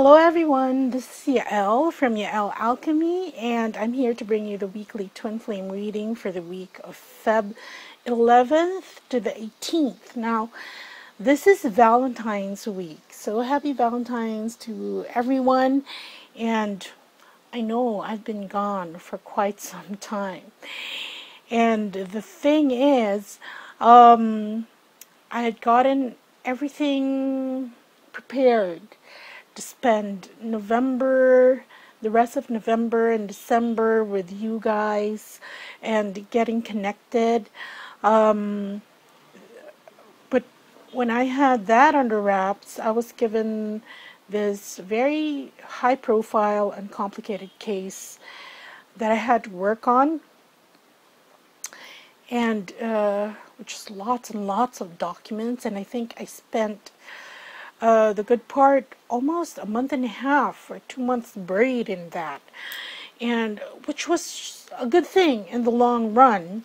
Hello everyone, this is Yael from Yael Alchemy, and I'm here to bring you the weekly Twin Flame reading for the week of Feb 11th to the 18th. Now, this is Valentine's week, so happy Valentine's to everyone, and I know I've been gone for quite some time. And the thing is, I had gotten everything prepared to spend November, the rest of November and December with you guys and getting connected. But when I had that under wraps, I was given this very high profile and complicated case that I had to work on, and which is lots and lots of documents, and I think I spent the good part almost a month and a half or 2 months buried in that, and which was a good thing in the long run,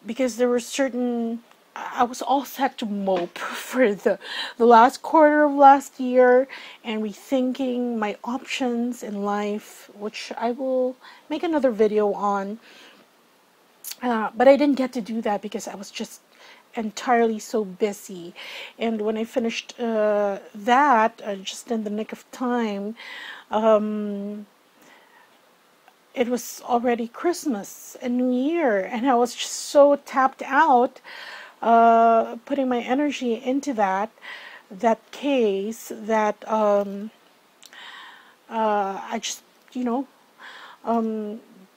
because there were certain, I was all set to mope for the last quarter of last year and rethinking my options in life, which I will make another video on, but I didn't get to do that because I was just entirely so busy. And when I finished that, just in the nick of time, it was already Christmas and New Year, and I was just so tapped out, putting my energy into that case, that I just,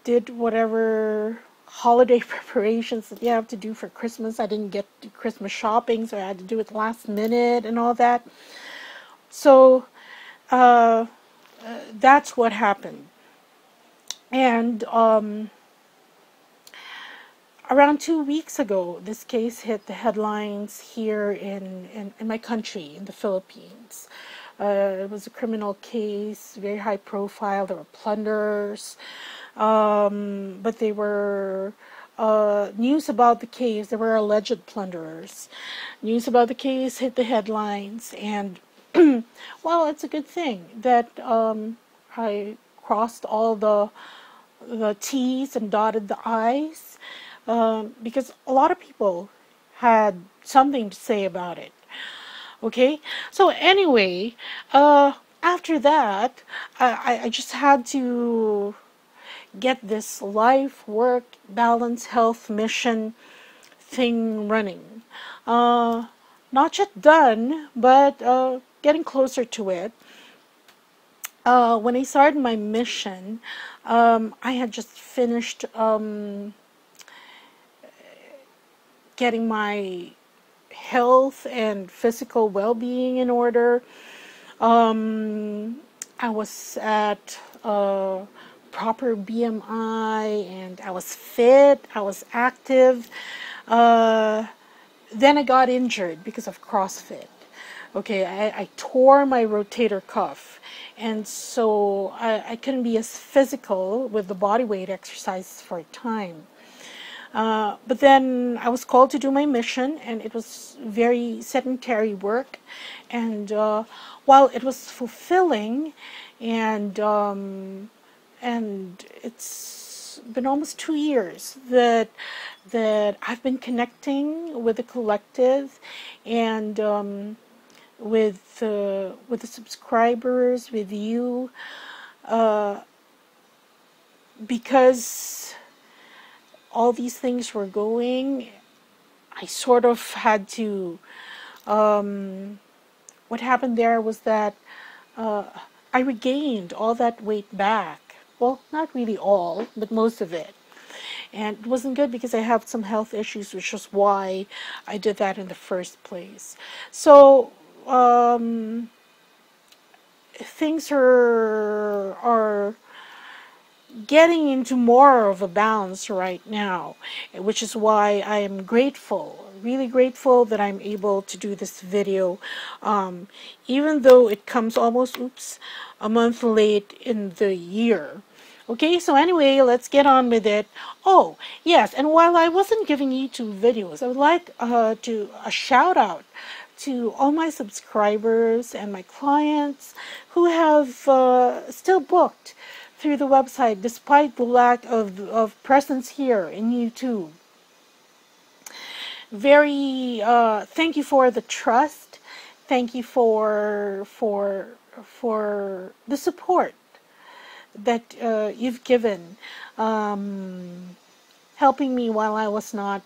did whatever holiday preparations that you have to do for Christmas. I didn't get to do Christmas shopping, so I had to do it last minute and all that. So that's what happened. And around 2 weeks ago, this case hit the headlines here in my country, in the Philippines. It was a criminal case, very high profile. There were plunderers. But they were news about the case. There were alleged plunderers. News about the case hit the headlines, and well, it's a good thing that I crossed all the T's and dotted the I's, because a lot of people had something to say about it. Okay, so anyway, after that, I just had to get this life, work, balance, health, mission thing running. Not yet done, but getting closer to it. When I started my mission, I had just finished getting my health and physical well-being in order. I was at proper BMI, and I was fit, I was active. Then I got injured because of CrossFit. Okay, I tore my rotator cuff, and so I couldn't be as physical with the body weight exercises for a time. But then I was called to do my mission, and it was very sedentary work, and while it was fulfilling, and it's been almost 2 years that I've been connecting with the collective, and with the subscribers, with you, because all these things were going, I sort of had to, what happened there was that I regained all that weight back. Well, not really all, but most of it. And it wasn't good because I have some health issues, which is why I did that in the first place. So things are getting into more of a balance right now, which is why I am grateful, really grateful that I'm able to do this video, even though it comes almost, a month late in the year. Okay, so anyway, let's get on with it. Oh, yes, and while I wasn't giving YouTube videos, I would like to a shout out to all my subscribers and my clients who have still booked through the website despite the lack of presence here in YouTube. Very thank you for the trust. Thank you for the support that you've given, helping me while I was not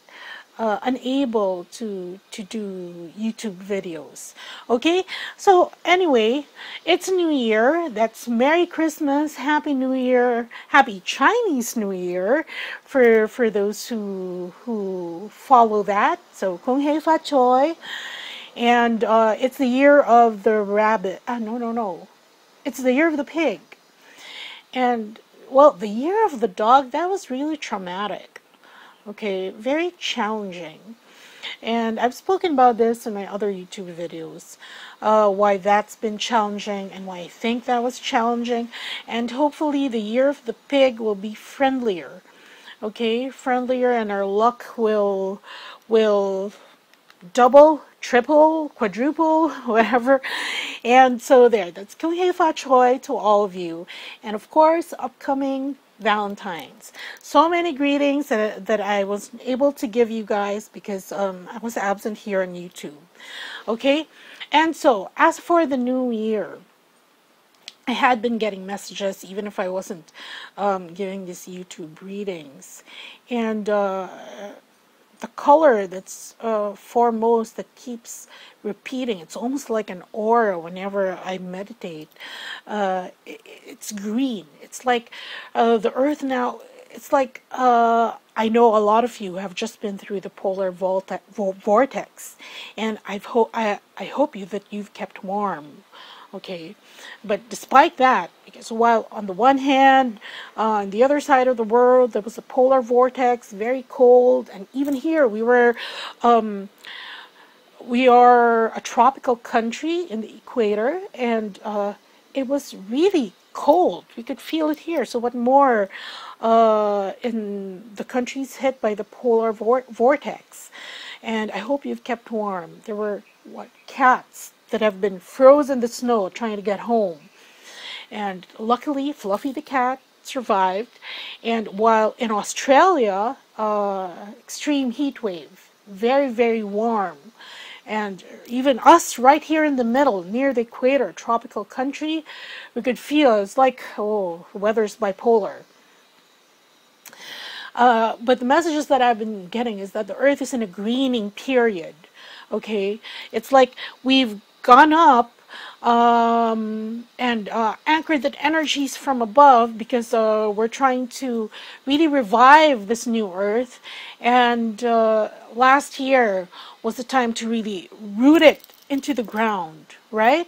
unable to do YouTube videos. Okay, so anyway, it's New Year. That's Merry Christmas, Happy New Year, Happy Chinese New Year for those who follow that. So Kung Hei Fa Choi, and it's the year of the rabbit. No, it's the year of the pig. And well, the year of the dog, that was really traumatic. Okay, very challenging. And I've spoken about this in my other YouTube videos, why that's been challenging and why I think that was challenging. And hopefully the year of the pig will be friendlier. Okay, friendlier, and our luck will double, triple, quadruple, whatever. And so that's Kung Hei Fa Choi to all of you. And of course, upcoming Valentine's. So many greetings that I was able to give you guys because I was absent here on YouTube. Okay? And so, as for the new year, I had been getting messages even if I wasn't giving these YouTube readings. And the color that's foremost that keeps repeating, it's almost like an aura whenever I meditate. It's green. It's like the earth now, it's like I know a lot of you have just been through the polar vortex, and I hope that you've kept warm. Okay, but despite that, because while on the one hand, on the other side of the world, there was a polar vortex, very cold, and even here we are a tropical country in the equator, and it was really cold. We could feel it here. So what more in the countries hit by the polar vortex? And I hope you've kept warm. There were cats that have been frozen in the snow trying to get home. And luckily, Fluffy the cat survived. And while in Australia, extreme heat wave, very, very warm. And even us right here in the middle, near the equator, tropical country, we could feel it's like, oh, the weather's bipolar. But the messages that I've been getting is that the earth is in a greening period. Okay, it's like we've gone up and anchored that energies from above because we're trying to really revive this new earth. And last year was the time to really root it into the ground, right?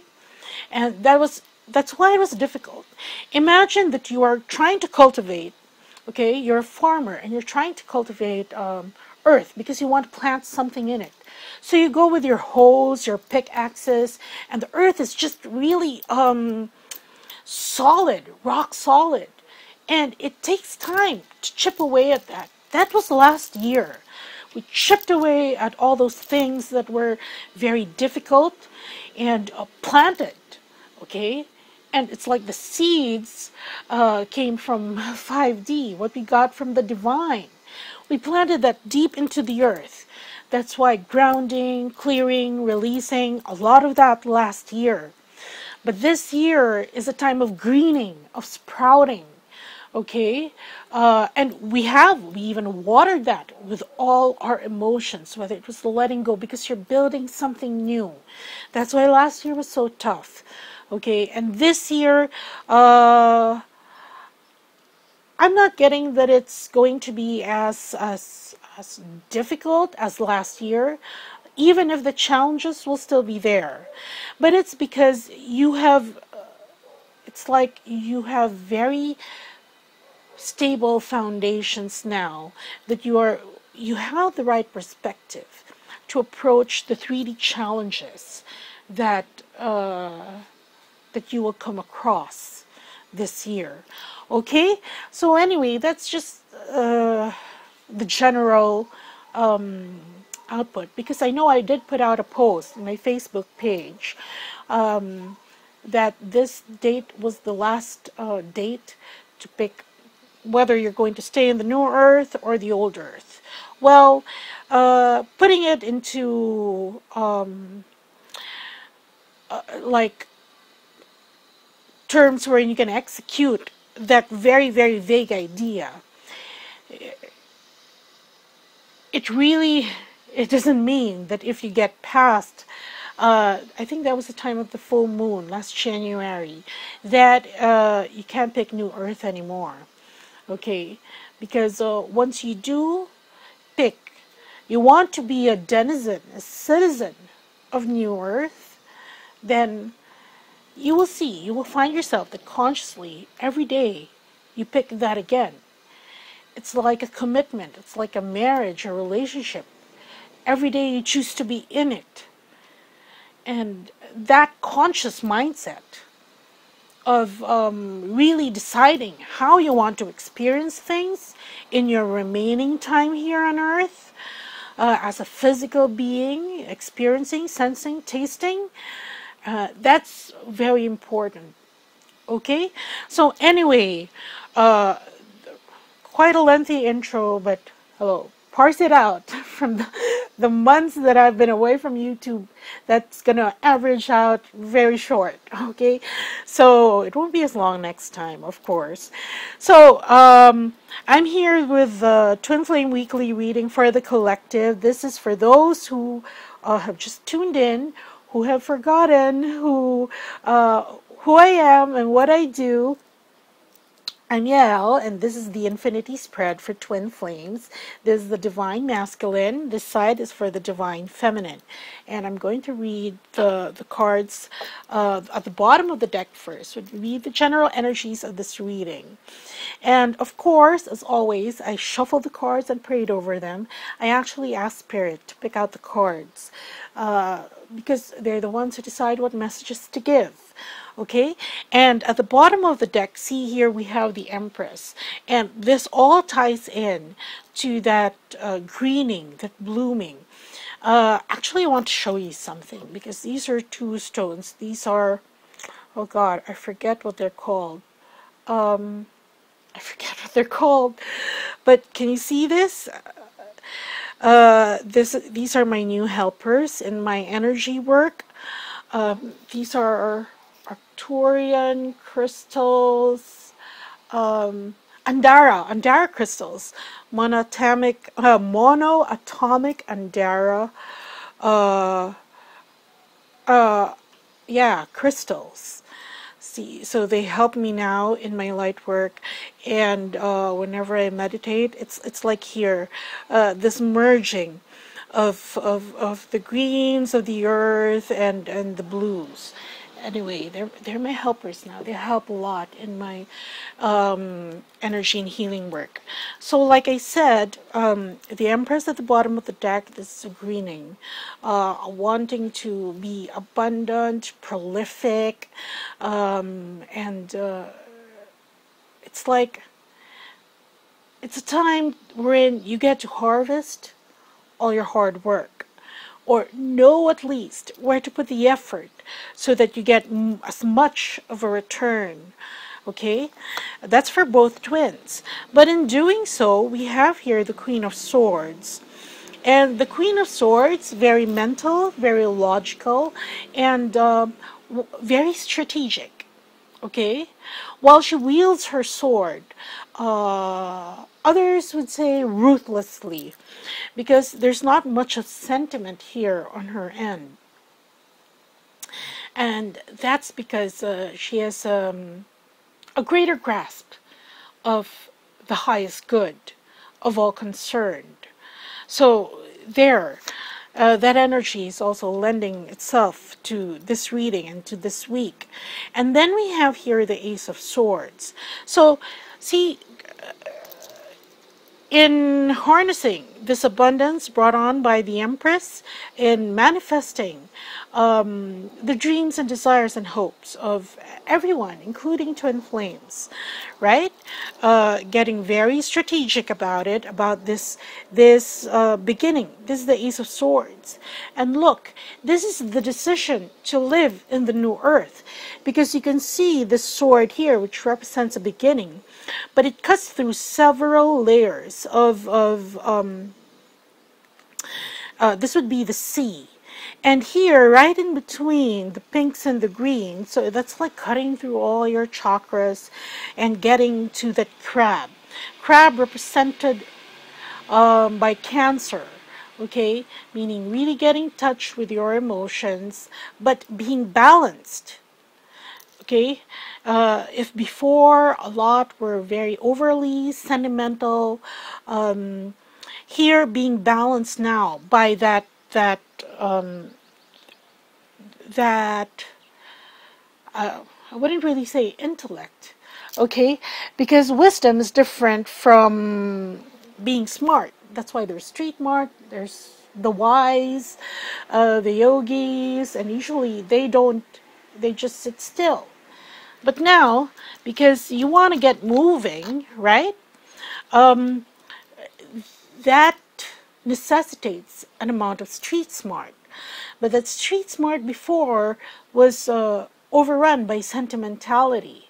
And that's why it was difficult. Imagine that you are trying to cultivate, okay, you're a farmer and you're trying to cultivate earth because you want to plant something in it. So you go with your hoes, your pickaxes, and the earth is just really solid, rock solid. And it takes time to chip away at that. That was last year. We chipped away at all those things that were very difficult and planted, okay? And it's like the seeds came from 5D, what we got from the divine. We planted that deep into the earth. That's why grounding, clearing, releasing, a lot of that last year. But this year is a time of greening, of sprouting, okay? And we even watered that with all our emotions, whether it was the letting go, because you're building something new. That's why last year was so tough, okay? And this year, I'm not getting that it's going to be as difficult as last year, even if the challenges will still be there. But it's because it's like you have very stable foundations now, that you have the right perspective to approach the 3D challenges that you will come across this year. Okay, so anyway, that's just the general output, because I know I did put out a post on my Facebook page that this date was the last date to pick whether you're going to stay in the new earth or the old earth. Well, putting it into like terms where you can execute that very, very vague idea, it doesn't mean that if you get past, I think that was the time of the full moon last January, that you can't pick new earth anymore. Okay, because once you do pick, you want to be a denizen, a citizen of new earth, then you will see, you will find yourself that consciously every day you pick that again. It's like a commitment. It's like a marriage, a relationship. Every day you choose to be in it. And that conscious mindset of really deciding how you want to experience things in your remaining time here on earth, as a physical being, experiencing, sensing, tasting, that's very important. Okay? So anyway, quite a lengthy intro, but hello. Parse it out from the months that I've been away from YouTube. That's going to average out very short, okay? So it won't be as long next time, of course. So I'm here with the Twin Flame Weekly reading for the collective. This is for those who have just tuned in, who have forgotten who I am and what I do. I'm Yael, and this is the Infinity Spread for Twin Flames. This is the Divine Masculine. This side is for the Divine Feminine. And I'm going to read the cards at the bottom of the deck first. We'll read the general energies of this reading. And of course, as always, I shuffled the cards and prayed over them. I actually asked Spirit to pick out the cards because they're the ones who decide what messages to give. Okay, and at the bottom of the deck, see here we have the Empress, and this all ties in to that greening, that blooming. Actually, I want to show you something, because these are two stones. These are, oh God, I forget what they're called. But can you see this? These are my new helpers in my energy work. These are Arcturian crystals, Andara crystals, monoatomic Andara, crystals. See, so they help me now in my light work, and whenever I meditate, it's like here, this merging of the greens of the earth and the blues. Anyway, they're my helpers now. They help a lot in my energy and healing work. So like I said, the Empress at the bottom of the deck, this is a greening, wanting to be abundant, prolific, and it's like, it's a time wherein you get to harvest all your hard work, or know at least where to put the effort so that you get as much of a return. Okay, that's for both twins. But in doing so, we have here the Queen of Swords. And the Queen of Swords, very mental, very logical, and very strategic. Okay, while she wields her sword, others would say ruthlessly, because there's not much of sentiment here on her end. And that's because she has a greater grasp of the highest good of all concerned. So there, that energy is also lending itself to this reading and to this week. And then we have here the Ace of Swords. So, see, in harnessing this abundance brought on by the Empress in manifesting the dreams and desires and hopes of everyone, including twin flames, right? Getting very strategic about it, about this beginning. This is the Ace of Swords. And look, this is the decision to live in the new earth, because you can see this sword here, which represents a beginning, but it cuts through several layers of this would be the sea. And here, right in between the pinks and the greens, so that's like cutting through all your chakras and getting to that crab. Crab represented by Cancer, okay? Meaning really getting in touch with your emotions, but being balanced, okay? If before a lot were very overly sentimental, here being balanced now by that I wouldn't really say intellect, okay? Because wisdom is different from being smart. That's why there's street smart, there's the wise, the yogis, and usually they just sit still. But now, because you want to get moving, right? That necessitates an amount of street smart. But that street smart before was overrun by sentimentality.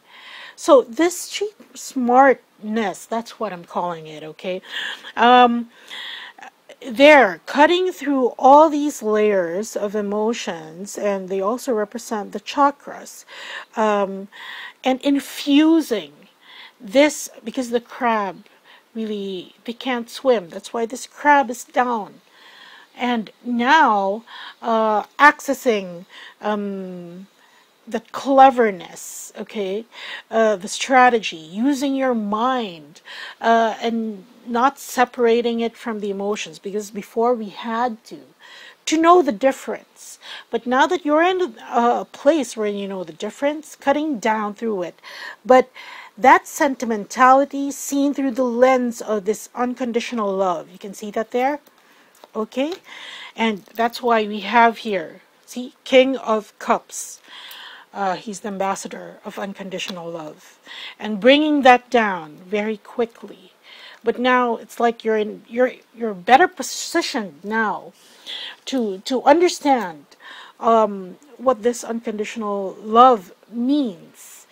So this street smartness, that's what I'm calling it, okay? They're cutting through all these layers of emotions, and they also represent the chakras, and infusing this, because the crab, really, they can't swim. That's why this crab is down. And now accessing the cleverness, okay, the strategy, using your mind, and not separating it from the emotions, because before we had to know the difference. But now that you're in a place where you know the difference, cutting down through it. But that sentimentality seen through the lens of this unconditional love. You can see that there? Okay? And that's why we have here, see, King of Cups. He's the ambassador of unconditional love. And bringing that down very quickly. But now it's like you're better positioned now to understand what this unconditional love means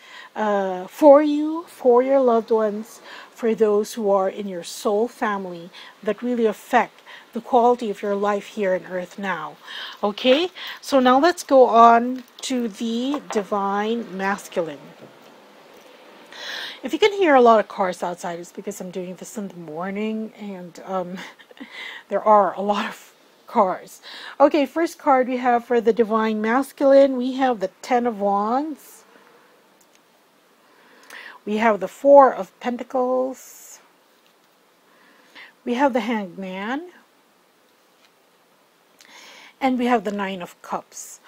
for you, for your loved ones, for those who are in your soul family that really affect the quality of your life here on earth now. Okay, so now let's go on to the divine masculine. If you can hear a lot of cars outside, it's because I'm doing this in the morning, and there are a lot of cars. Okay, first card we have for the divine masculine, we have the Ten of Wands. We have the Four of Pentacles. We have the Hanged Man. And we have the Nine of Cups.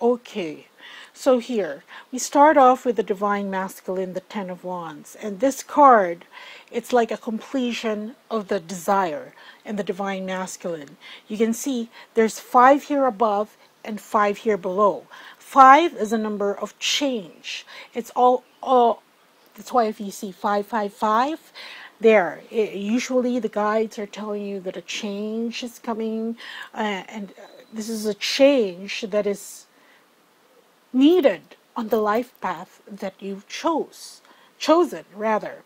Okay, so here, we start off with the divine masculine, the Ten of Wands. And this card, it's like a completion of the desire and the divine masculine. You can see there's 5 here above and 5 here below. 5 is a number of change. It's all that's why if you see 555, there, usually the guides are telling you that a change is coming, and this is a change that is needed on the life path that you've chosen rather.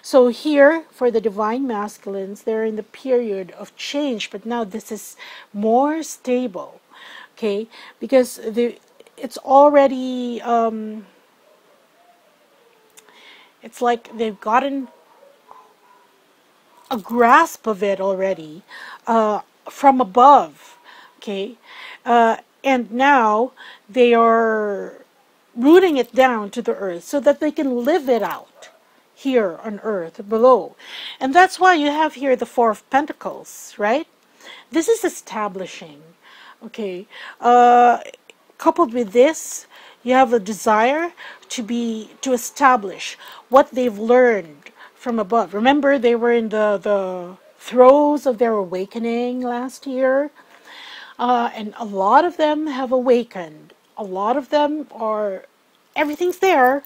So here for the divine masculines, they're in the period of change, but now this is more stable, okay, because it's already it's like they've gotten a grasp of it already from above, okay, and now they are rooting it down to the earth so that they can live it out here on earth below. And that's why you have here the Four of Pentacles, right? This is establishing, okay. Coupled with this, you have a desire to establish what they've learned from above. Remember, they were in the throes of their awakening last year. And a lot of them have awakened. A lot of them are, everything's there,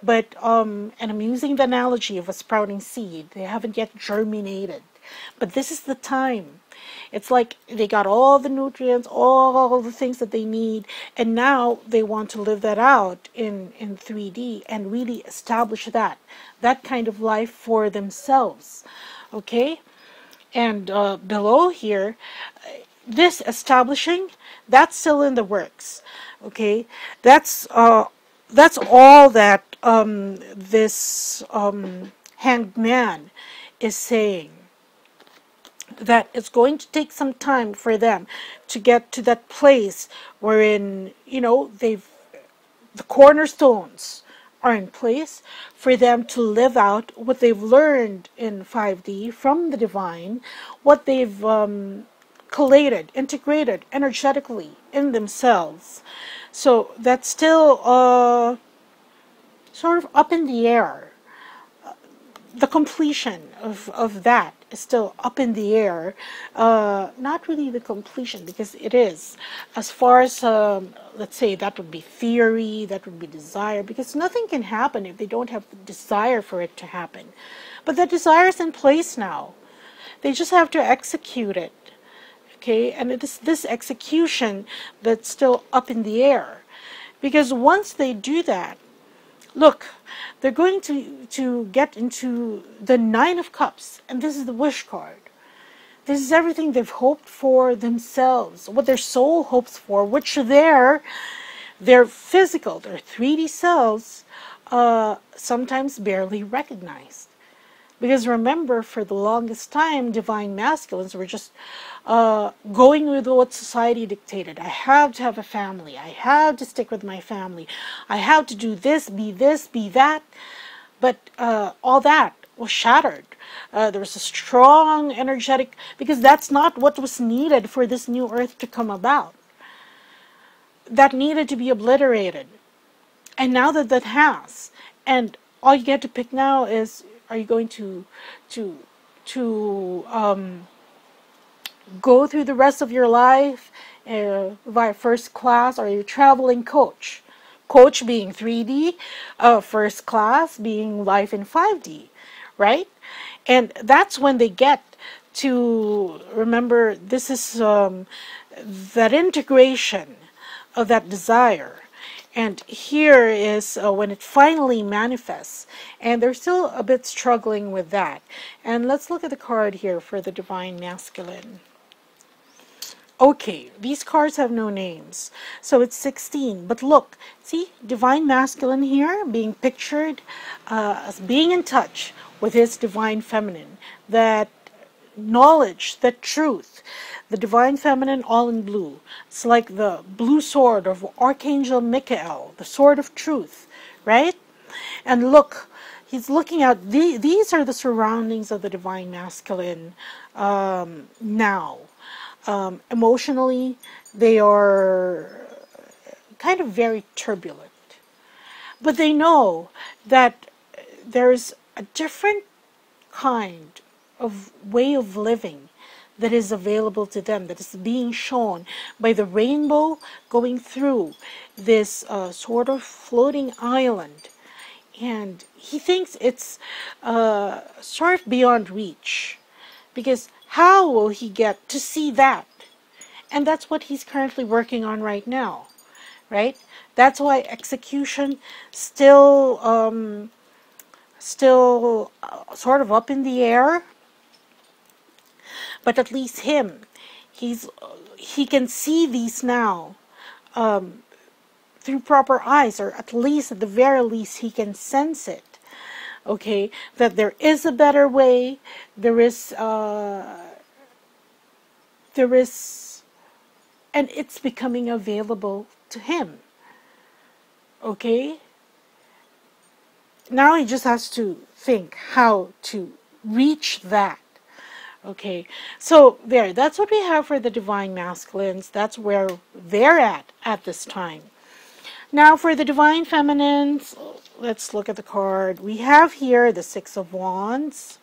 but, and I'm using the analogy of a sprouting seed. They haven't yet germinated. But this is the time. It's like they got all the nutrients, all the things that they need, and now they want to live that out in 3D and really establish that kind of life for themselves. Okay? And below here, this establishing, that's still in the works. Okay? That's all that this hanged man is saying. That it's going to take some time for them to get to that place wherein, you know, the cornerstones are in place for them to live out what they've learned in 5D from the divine, what they've collated, integrated energetically in themselves. So that's still sort of up in the air. The completion of that is still up in the air. Not really the completion, because it is. As far as, let's say, that would be theory, that would be desire, because nothing can happen if they don't have the desire for it to happen. But the desire is in place now. They just have to execute it. Okay, and it is this execution that's still up in the air. Because once they do that, look, they're going to get into the Nine of Cups, and this is the wish card. This is everything they've hoped for themselves, what their soul hopes for, which their physical, their 3D selves, sometimes barely recognize. Because remember, for the longest time, divine masculines were just going with what society dictated. I have to have a family. I have to stick with my family. I have to do this, be that. But all that was shattered. There was a strong, energetic, because that's not what was needed for this new earth to come about. That needed to be obliterated. And now that that has, and all you get to pick now is, are you going to go through the rest of your life via first class, or are you traveling coach? Coach being 3D, first class being life in 5D, right? And that's when they get to, remember, this is that integration of that desire. And here is when it finally manifests. And they're still a bit struggling with that. And let's look at the card here for the Divine Masculine. Okay, these cards have no names. So it's 16. But look, see, Divine Masculine here being pictured as being in touch with his Divine Feminine. That knowledge, that truth. The Divine Feminine all in blue. It's like the blue sword of Archangel Michael, the sword of truth, right? And look, he's looking at, these are the surroundings of the Divine Masculine now. Emotionally, they are kind of very turbulent. But they know that there's a different kind of way of living that is available to them, that is being shown by the rainbow going through this sort of floating island. And he thinks it's sort of beyond reach, because how will he get to see that? And that's what he's currently working on right now, right? That's why execution still sort of up in the air. But at least he can see these now through proper eyes, or at least, at the very least, he can sense it. Okay, that there is a better way. There is, and it's becoming available to him. Okay. Now he just has to think how to reach that. Okay, so that's what we have for the Divine Masculines. That's where they're at this time. Now for the Divine Feminines, let's look at the card. We have here the Six of Wands.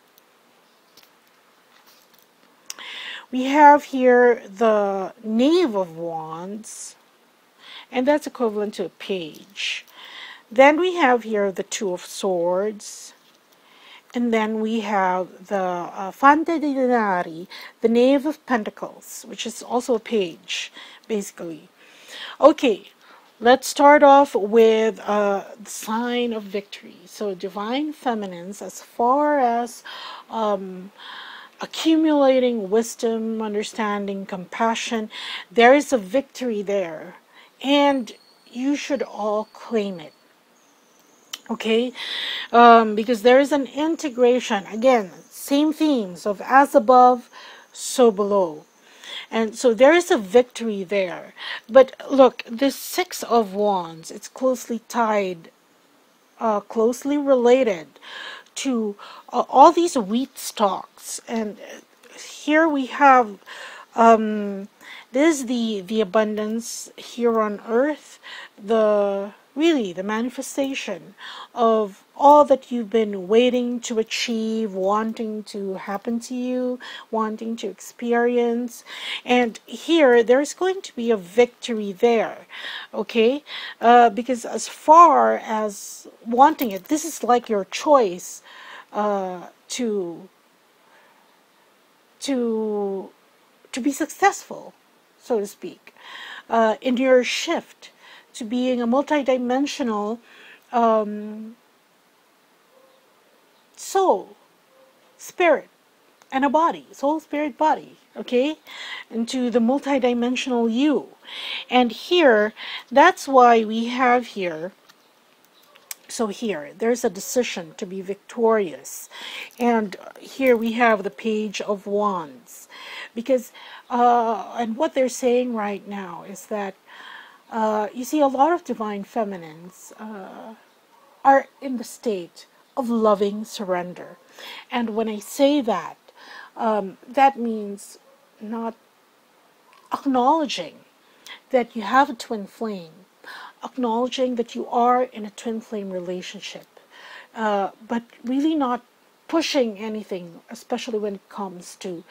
We have here the Knave of Wands, and that's equivalent to a page. Then we have here the Two of Swords, and then we have the Fante di Denari, the Knave of Pentacles, which is also a page, basically. Okay, let's start off with the sign of victory. So divine feminines, as far as accumulating wisdom, understanding, compassion, there is a victory there, and you should all claim it. Okay, because there is an integration, again, same themes of as above, so below. And so there is a victory there. But look, this Six of Wands, it's closely tied, closely related to all these wheat stalks. And here we have, this is the abundance here on earth, really the manifestation of all that you've been waiting to achieve, wanting to happen to you, wanting to experience. And here there's going to be a victory there, okay? Because as far as wanting it, this is like your choice to be successful, so to speak, in your shift to being a multidimensional soul, spirit, and a body, soul, spirit, body, okay, into the multidimensional you. And here, that's why we have here, so here, there's a decision to be victorious. And here we have the Page of Wands. Because, and what they're saying right now is that, you see, a lot of divine feminines are in the state of loving surrender. And when I say that, that means not acknowledging that you have a twin flame, acknowledging that you are in a twin flame relationship, but really not pushing anything, especially when it comes to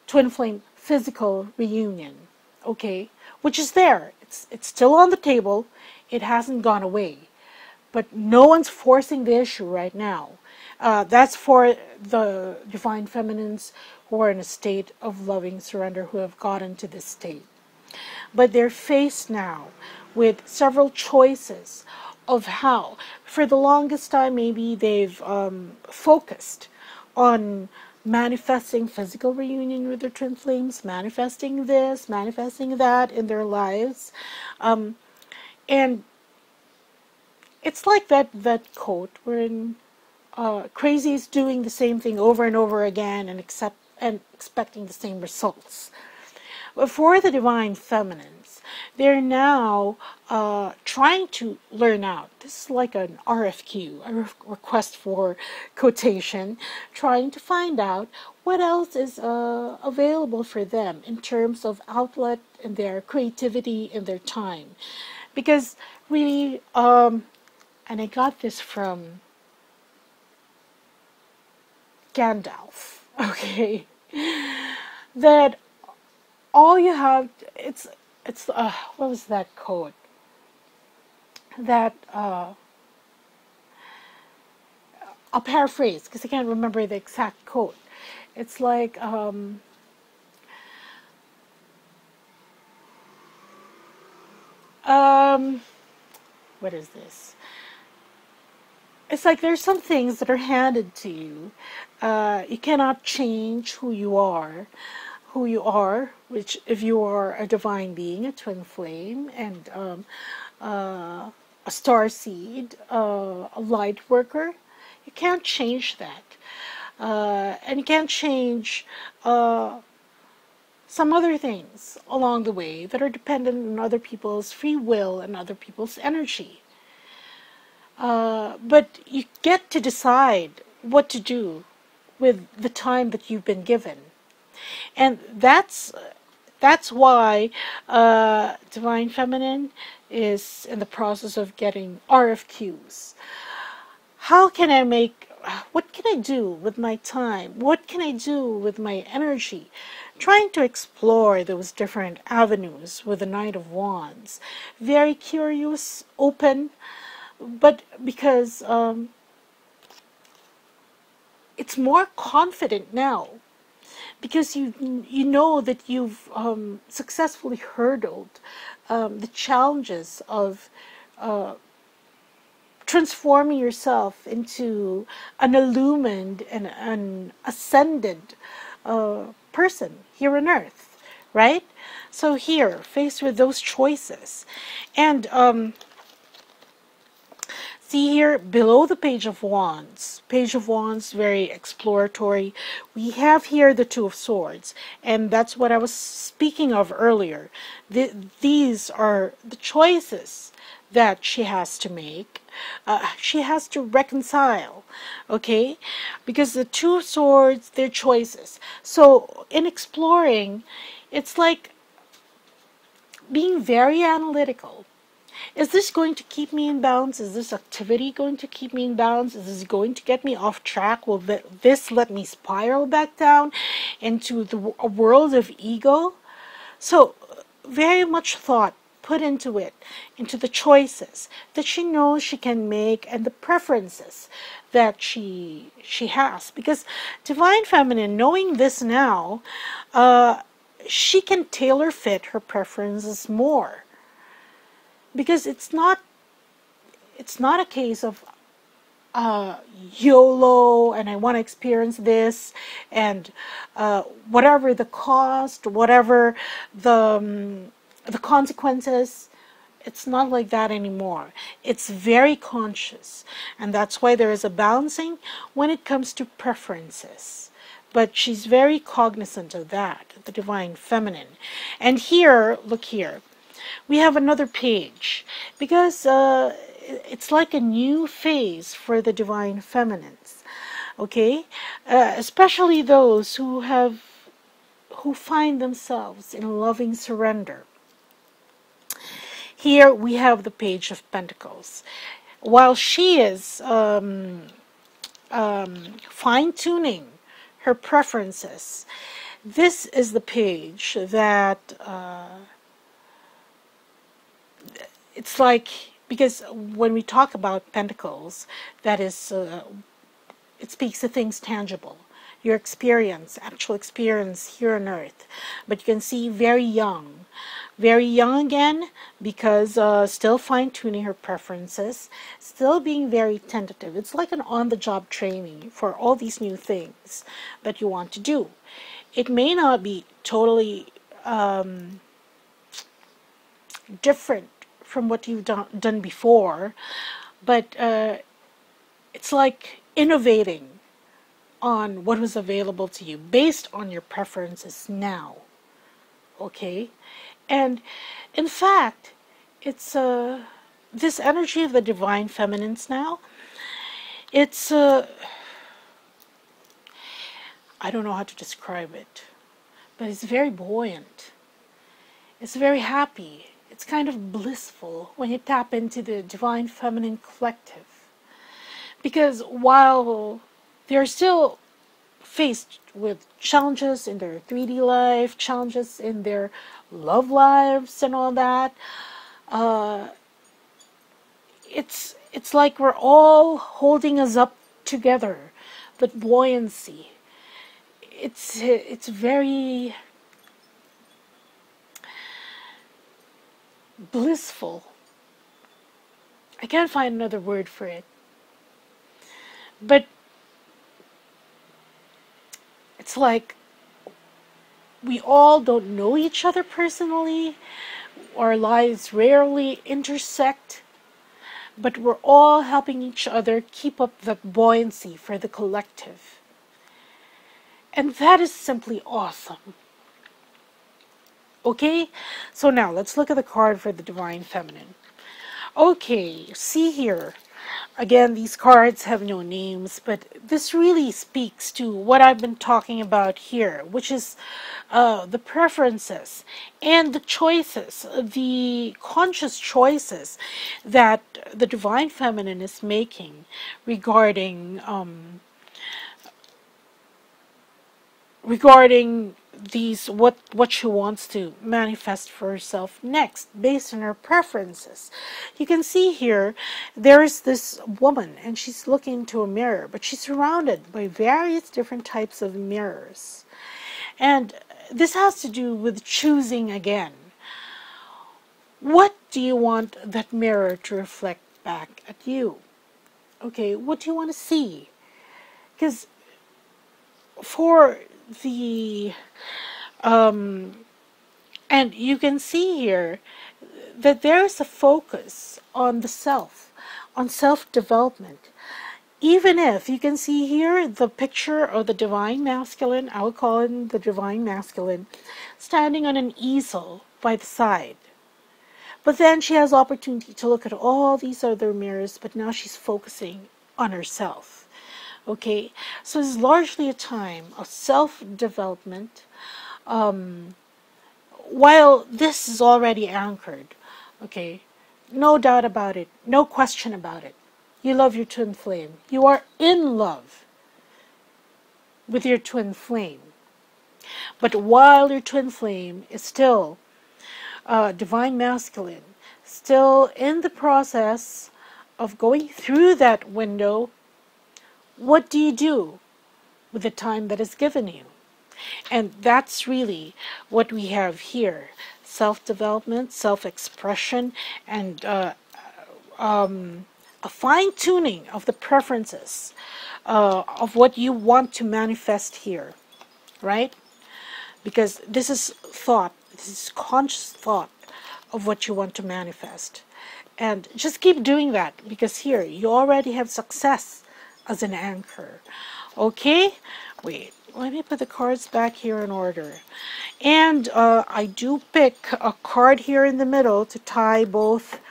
twin flame physical reunion, okay, which is there. It's still on the table. It hasn't gone away, but no one's forcing the issue right now. That's for the divine feminines who are in a state of loving surrender, who have gotten to this state. But they're faced now with several choices of how. For the longest time, maybe they've focused on manifesting physical reunion with their twin flames, manifesting this, manifesting that in their lives. And it's like that quote wherein crazy is doing the same thing over and over again and expecting the same results. But for the divine feminines, they're now trying to learn out. This is like an RFQ, a request for quotation, trying to find out what else is available for them in terms of outlet in their creativity and their time. Because really, and I got this from Gandalf, okay, that all you have, it's what was that quote? That, I'll paraphrase, because I can't remember the exact quote. It's like, what is this? It's like there's some things that are handed to you. You cannot change who you are, which if you are a divine being, a twin flame, and a star seed, a light worker, you can't change that. And you can't change some other things along the way that are dependent on other people's free will and other people's energy. But you get to decide what to do with the time that you've been given. And that's why Divine Feminine is in the process of getting RFQs. How can I what can I do with my time? What can I do with my energy? trying to explore those different avenues with the Knight of Wands. Very curious, open, but because it's more confident now, because you know that you've successfully hurdled the challenges of transforming yourself into an illumined and an ascended person here on earth, right? So here, faced with those choices, and see here below the Page of Wands, very exploratory. We have here the Two of Swords, and that's what I was speaking of earlier. These are the choices that she has to make. She has to reconcile, okay? Because the Two of Swords, they're choices. So in exploring, it's like being very analytical. Is this going to keep me in balance? Is this activity going to keep me in balance? Is this going to get me off track? Will this let me spiral back down into a world of ego? So very much thought put into it, into the choices that she knows she can make and the preferences that she has. Because Divine Feminine, knowing this now, she can tailor fit her preferences more. Because it's not a case of YOLO and I want to experience this, and whatever the cost, whatever the consequences. It's not like that anymore. It's very conscious, and that's why there is a balancing when it comes to preferences. But she's very cognizant of that, the Divine Feminine. And here, look here, we have another page, because it's like a new phase for the Divine Feminines, okay? Especially those who find themselves in loving surrender. Here we have the Page of Pentacles. While she is fine-tuning her preferences, this is the page that it's like, because when we talk about pentacles, that is, it speaks to things tangible, your experience, actual experience here on earth. But you can see very young again, because still fine-tuning her preferences, still being very tentative. It's like an on-the-job training for all these new things that you want to do. It may not be totally different from what you've done before, but it's like innovating on what was available to you based on your preferences now, okay? And in fact, it's this energy of the Divine Feminines now, it's I don't know how to describe it, but it's very buoyant. It's very happy. It's kind of blissful when you tap into the Divine Feminine collective. Because while they're still faced with challenges in their 3D life, challenges in their love lives and all that, it's like we're all holding us up together. That buoyancy. It's very blissful. I can't find another word for it. But it's like we all don't know each other personally. Our lives rarely intersect. But we're all helping each other keep up the buoyancy for the collective. And that is simply awesome. Okay, so now let's look at the card for the Divine Feminine. Okay, see here. Again, these cards have no names, but this really speaks to what I've been talking about here, which is the preferences and the choices, the conscious choices that the Divine Feminine is making regarding what she wants to manifest for herself next based on her preferences. You can see here there's this woman and she's looking into a mirror, but she's surrounded by various different types of mirrors. And this has to do with choosing again. What do you want that mirror to reflect back at you? Okay, what do you want to see? Because for the and you can see here that there is a focus on the self, on self-development. Even if you can see here the picture of the divine masculine, I would call it the divine masculine, standing on an easel by the side. But then she has opportunity to look at all these other mirrors, but now she's focusing on herself. Okay, so it's largely a time of self-development. While this is already anchored, okay, no doubt about it, no question about it. You love your twin flame. You are in love with your twin flame. But while your twin flame is still divine masculine, still in the process of going through that window, what do you do with the time that is given you? And that's really what we have here. Self-development, self-expression, and a fine-tuning of the preferences of what you want to manifest here, right? Because this is thought, this is conscious thought of what you want to manifest. And just keep doing that, because here you already have success as an anchor. Okay? Wait, let me put the cards back here in order. And I do pick a card here in the middle to tie both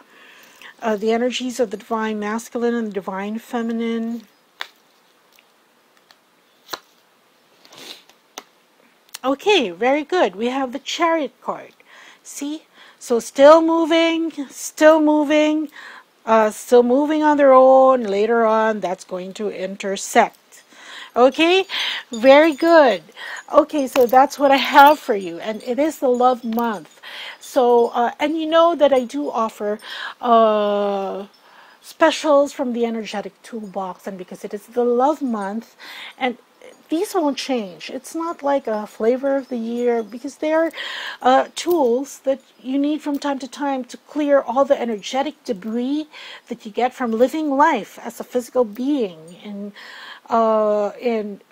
the energies of the divine masculine and the divine feminine. Okay, very good. We have the Chariot card. See? So still moving on their own. Later on, that's going to intersect. Okay, very good. Okay, so that's what I have for you, and it is the love month. So, and you know that I do offer specials from the energetic toolbox, and because it is the love month, and these won't change. It's not like a flavor of the year, because they are tools that you need from time to time to clear all the energetic debris that you get from living life as a physical being, and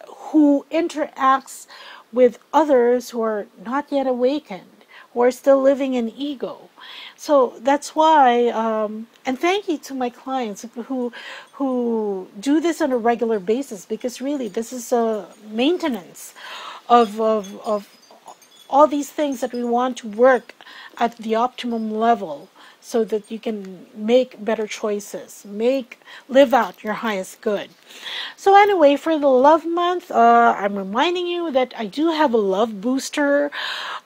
who interacts with others who are not yet awakened, who are still living in ego. So that's why, and thank you to my clients who do this on a regular basis, because really this is a maintenance of all these things that we want to work at the optimum level, so that you can make better choices, live out your highest good. So anyway, for the love month, I'm reminding you that I do have a love booster,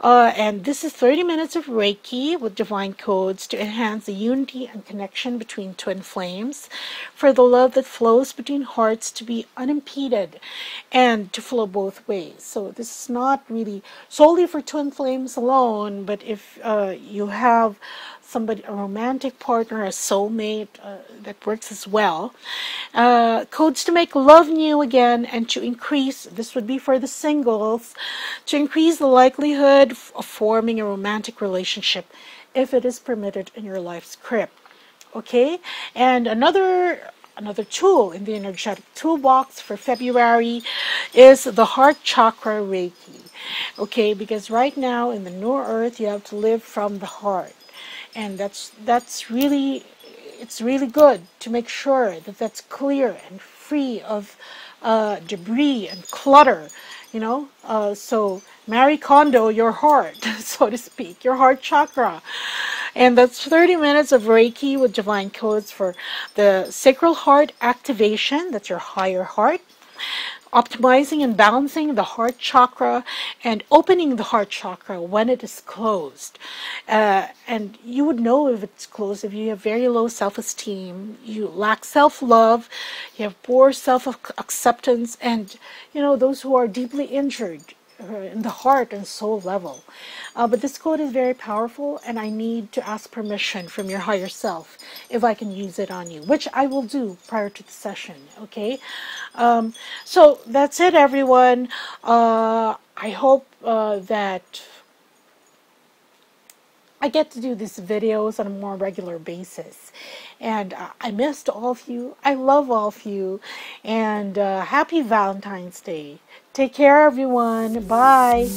and this is 30 minutes of Reiki with divine codes to enhance the unity and connection between twin flames, for the love that flows between hearts to be unimpeded and to flow both ways. So this is not really solely for twin flames alone, but if you have somebody, a romantic partner, a soulmate, that works as well. Codes to make love new again, and to increase, this would be for the singles, to increase the likelihood of forming a romantic relationship if it is permitted in your life's script. Okay? And another tool in the energetic toolbox for February is the heart chakra Reiki. Okay? Because right now in the new earth, you have to live from the heart. And that's really, it's really good to make sure that that's clear and free of debris and clutter, you know. So Marie Kondo your heart, so to speak, your heart chakra. And that's 30 minutes of Reiki with divine codes for the sacral heart activation, that's your higher heart. Optimizing and balancing the heart chakra and opening the heart chakra when it is closed. And you would know if it's closed if you have very low self-esteem, you lack self-love, you have poor self-acceptance, and you know, those who are deeply injured in the heart and soul level. But this code is very powerful, and I need to ask permission from your higher self if I can use it on you, which I will do prior to the session, okay? So that's it, everyone. I hope that I get to do these videos on a more regular basis. And I missed all of you. I love all of you. And happy Valentine's Day. Take care, everyone. Bye.